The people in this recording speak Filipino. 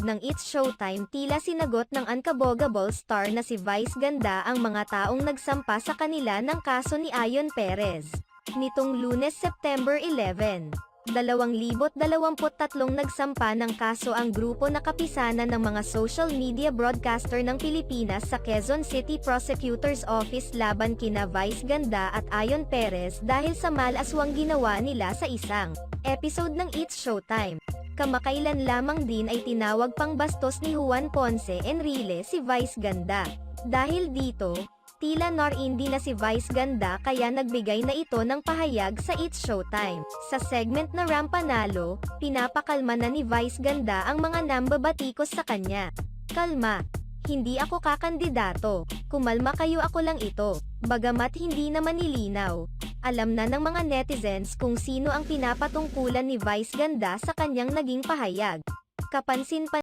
ng It's Showtime, tila sinagot ng unkabogable star na si Vice Ganda ang mga taong nagsampa sa kanila ng kaso ni Ayon Perez. Nitong Lunes, September 11, 2023 nagsampa ng kaso ang grupo na kapisanan ng mga social media broadcaster ng Pilipinas sa Quezon City Prosecutor's Office laban kina Vice Ganda at Ayon Perez dahil sa malaswang ginawa nila sa isang episode ng It's Showtime. Kamakailan lamang din ay tinawag pang bastos ni Juan Ponce Enrile si Vice Ganda. Dahil dito, tila norindi na si Vice Ganda kaya nagbigay na ito ng pahayag sa It's Showtime. Sa segment na Rampanalo, pinapakalma na ni Vice Ganda ang mga nambabatikos sa kanya. Kalma. Hindi ako kakandidato. Kumalma kayo, ako lang ito. Bagamat hindi naman nilinaw. Alam na ng mga netizens kung sino ang pinapatungkulan ni Vice Ganda sa kanyang naging pahayag. Kapansin-pansin